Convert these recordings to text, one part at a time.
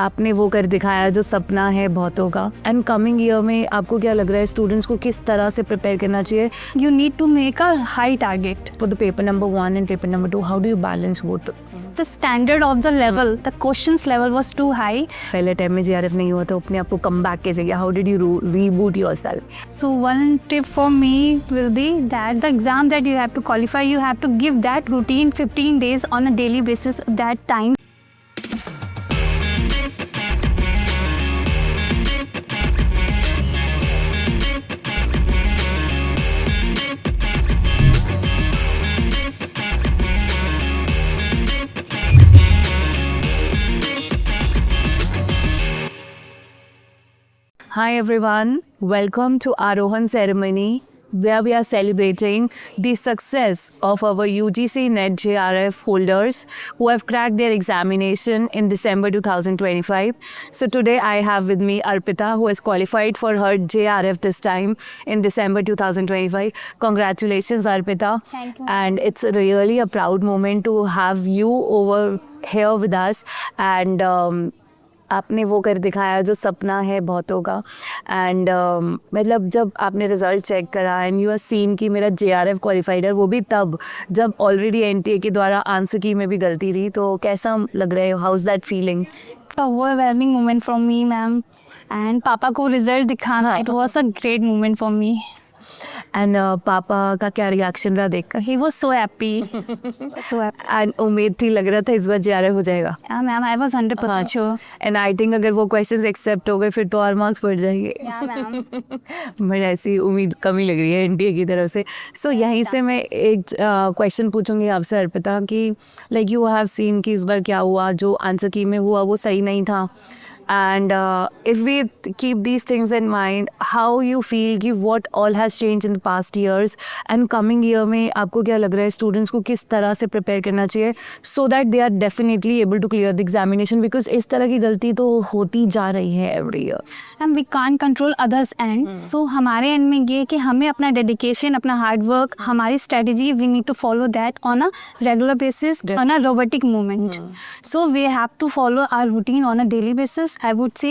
आपने वो कर दिखाया जो सपना है बहुतों का। एंड कमिंग ईयर में आपको क्या लग रहा है स्टूडेंट्स को किस तरह से प्रिपेयर करना चाहिए? You need to make a high target. For the paper number 1 and paper number 2, how do you balance both? The standard of the level, the questions level was too high. पहले time में JRF नहीं हुआ तो अपने आप को come back कैसे किया? How did you reboot yourself? So one tip for me will be that the exam that you have to qualify, you have to give that routine 15 days on a daily basis that time. Hi everyone, welcome to Arohan ceremony where we are celebrating the success of our UGC NET JRF holders who have cracked their examination in December 2025. So today I have with me Arpita who has qualified for her JRF this time in December 2025. Congratulations Arpita. Thank you. And it's really a proud moment to have you over here with us and आपने वो कर दिखाया जो सपना है बहुतों का। And मतलब जब आपने रिज़ल्ट चेक करा एंड यू आर सीन कि मेरा JRF क्वालिफाइड है, वो भी तब जब ऑलरेडी NTA के द्वारा आंसर की में भी गलती थी, तो कैसा लग रहा है? How is that feeling? The overwhelming moment for me, ma'am. And पापा को रिजल्ट दिखाना, it was a great moment for me. And पापा का क्या रिएक्शन रहा देखकर? He was so happy. So happy. And उम्मीद थी, लग रहा था इस बार JRF हो जाएगा? Yeah, ma'am, I was 100% sure. And I think अगर वो क्वेश्चंस एक्सेप्ट हो गए फिर तो और मार्क्स बढ़ जाएंगे। Yeah, ma'am. मुझे ऐसी उम्मीद कमी लग रही है NTA की तरफ से। सो यहीं से मैं एक क्वेश्चन पूछूंगी आपसे अर्पिता कि लाइक यू हैव सीन कि इस बार क्या हुआ, जो आंसर की में हुआ वो सही नहीं था। And if we keep these things in mind, how you feel कि what all has changed in the past years and coming year में आपको क्या लग रहा है स्टूडेंट्स को किस तरह से प्रिपेयर करना चाहिए so that they are definitely able to clear the examination, because इस तरह की गलती तो होती जा रही है every year. And we can't control others' end. So हमारे end में ये कि हमें अपना dedication, अपना hard work, हमारी strategy, we need to follow that on a regular basis, on a robotic movement. So we have to follow our routine on a daily basis, I would say,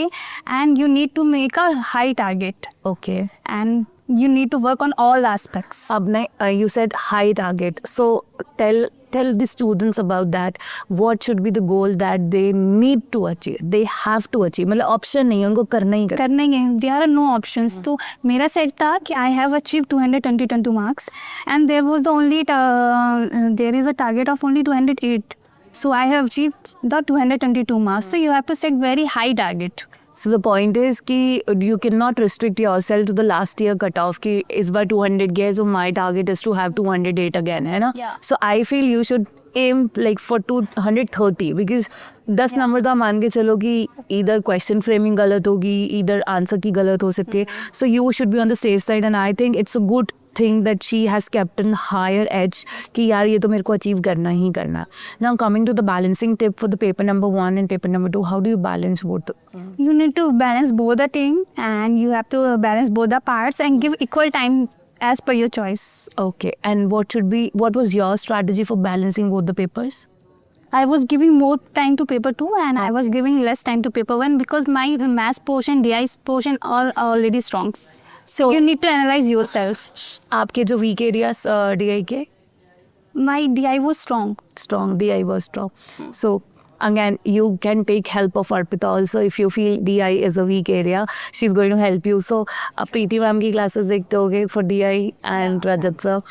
and you need to make a high target. Okay. And you need to work on all aspects. अब you said high target. So tell the students about that. What should be the goal that they need to achieve? They have to achieve. मतलब option नहीं है, उनको करना ही करना ही है. There are no options. तो मेरा सेट था कि I have achieved 222 marks, and there was the only there is a target of only 208. So I have achieved the 222 marks. So you have to set very high target. So the point is कि you cannot restrict yourself to the last year cutoff कि इस बार 200 गया, so my target is to have 208 again, है ना? Yeah. So I feel you should aim like for 230 because 10 number तो मान के चलो कि इधर क्वेश्चन फ्रेमिंग गलत होगी, इधर आंसर की गलत हो सकती है. So you should be on the safe side, and I think it's a good thing that she has kept an higher edge कि यार ये तो मेरे को अचीव करना ही करना. Now coming to the balancing tip for the paper number 1 and paper number 2, how do you balance both? You need to balance both the thing, and you have to balance both the parts and give equal time as per your choice. Okay, and what was your strategy for balancing both the papers? I was giving more time to paper 2 and I was giving less time to paper 1 because my math portion, DI portion are already strong. So you need to analyze yourself. आपके जो weak areas DI के? My DI was strong. Strong, DI was strong. So again, you can take help of Arpita also if you feel DI is a weak area. She's going to help you. So Preeti ma'am की classes देखते होगे for DI and Rajat sir.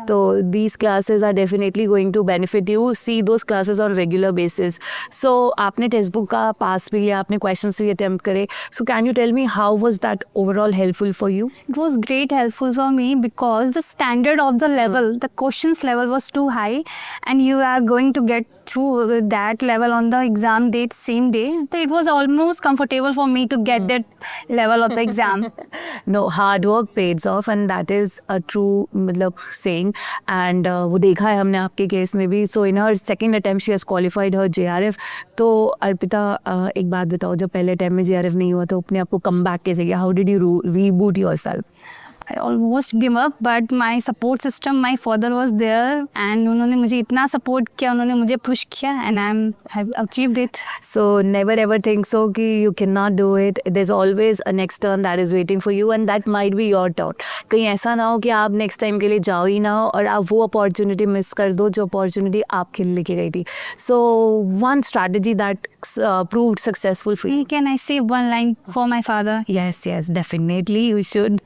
So these classes are definitely going to benefit you. See those classes on regular basis. So आपने textbook का pass भी लिया, आपने questions भी attempt करे. So can you tell me how was that overall helpful for you? It was great helpful for me because the standard of the level, the questions level was too high, and you are going to get through that level on the exam date same day. So it was almost comfortable for me to get that level of the exam. No, hard work pays off, and that is a true मतलब saying. And वो देखा है हमने आपके case में भी. So in her second attempt she has qualified her JRF. तो अर्पिता एक बात बताओ, जब पहले अटैम्प्ट में JRF नहीं हुआ तो अपने आप को कम बैक कैसे किया? How did you reboot yourself? I almost give up, but my support system, my father was there, and उन्होंने मुझे इतना support किया, उन्होंने मुझे push किया, and have achieved it. So never ever think so कि you cannot do it. There's always a next turn that is waiting for you, and that might be your turn. कहीं ऐसा ना हो कि आप next time के लिए जाओ ही ना हो और आप वो opportunity miss कर दो जो opportunity आपके लिए लेके गई थी. So one strategy that proved successful for you. Can I say one line for my father? Yes, definitely you should.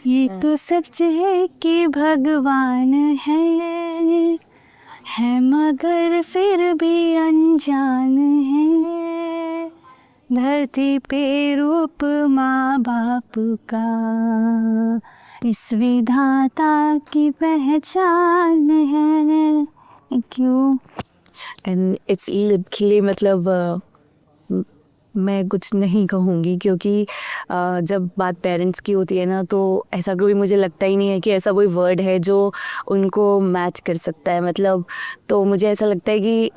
ये तो सच है कि भगवान है मगर फिर भी अनजान है, धरती पे रूप माँ बाप का इस विधाता की पहचान है. क्यों? And it's literally मतलब मैं कुछ नहीं कहूँगी क्योंकि जब बात पेरेंट्स की होती है ना तो ऐसा कोई मुझे लगता ही नहीं है कि ऐसा कोई वर्ड है जो उनको मैच कर सकता है. मतलब तो मुझे ऐसा लगता है कि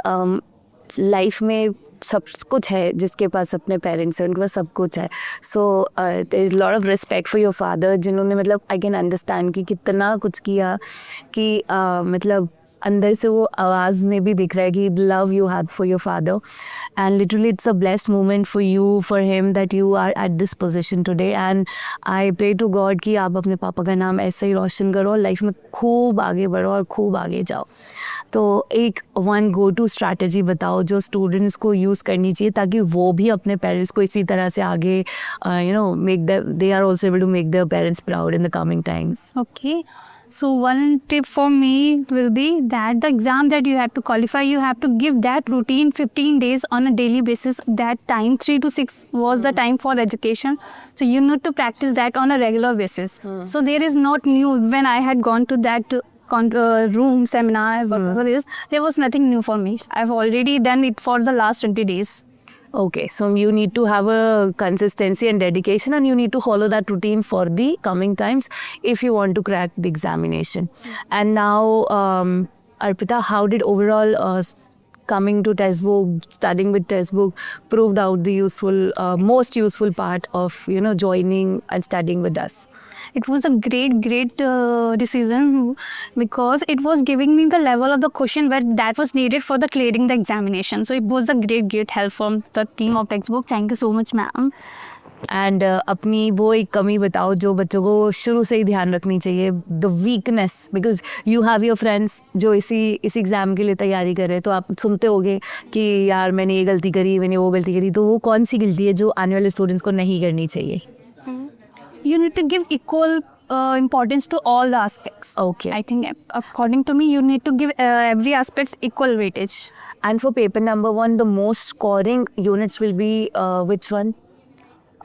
लाइफ में सब कुछ है जिसके पास अपने पेरेंट्स हैं, उनके पास सब कुछ है. So there is lot of respect for your father जिन्होंने मतलब आई कैन अंडरस्टैंड कि कितना कुछ किया कि मतलब अंदर से वो आवाज़ में भी दिख रहा है कि love you have for your father and literally it's a blessed moment for you for him that you are at this position today. And I pray to God कि आप अपने पापा का नाम ऐसे ही रोशन करो और लाइफ में खूब आगे बढ़ो और खूब आगे जाओ. तो एक वन गो टू स्ट्रैटेजी बताओ जो स्टूडेंट्स को यूज़ करनी चाहिए ताकि वो भी अपने पेरेंट्स को इसी तरह से आगे make they are also able to make their parents proud in the coming times. Okay. So one tip for me will be that the exam that you have to qualify, you have to give that routine 15 days on a daily basis. That time 3 to 6 was the time for education. So you need to practice that on a regular basis. So there is not new. When I had gone to that room seminar, whatever it is, there was nothing new for me. I've already done it for the last 20 days. Okay, so you need to have a consistency and dedication and you need to follow that routine for the coming times if you want to crack the examination. And now, Arpita, how did overall coming to textbook, studying with textbook proved out the useful, most useful part of, joining and studying with us? It was a great decision because it was giving me the level of the question that was needed for the clearing the examination. So it was a great help from the team of textbook. Thank you so much, ma'am. And अपनी वो एक कमी बताओ जो बच्चों को शुरू से ही ध्यान रखनी चाहिए, the weakness, because you have your friends जो इस एग्ज़ाम के लिए तैयारी कर रहे हैं. तो आप सुनते होगे कि यार मैंने ये गलती करी, मैंने वो गलती करी. तो वो कौन सी गलती है जो आने वाले स्टूडेंट्स को नहीं करनी चाहिए? You need to give equal importance to all the aspects. Okay. I think according to me, you need to give every aspect equal weightage. And for paper number 1, the most scoring units will be which one?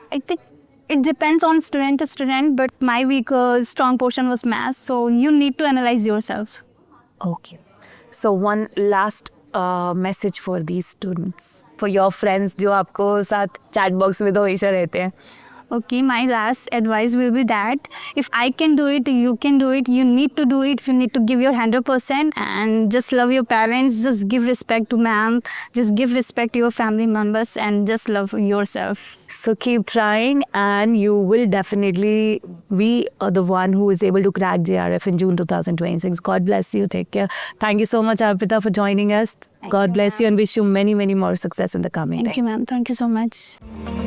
I think it depends on student to student, but my weak strong portion was math, so you need to analyze yourselves. Okay. So one last message for these students, for your friends जो आपको साथ chat box में तो हमेशा रहते हैं. Okay, my last advice will be that if I can do it, you can do it. You need to do it. You need to give your 100% and just love your parents. Just give respect to ma'am. Just give respect to your family members and just love yourself. So keep trying and you will definitely be the one who is able to crack JRF in June 2026. God bless you. Take care. Thank you so much, Arpita, for joining us. God bless you and wish you many more success in the coming Thank day. you, ma'am. Thank you so much.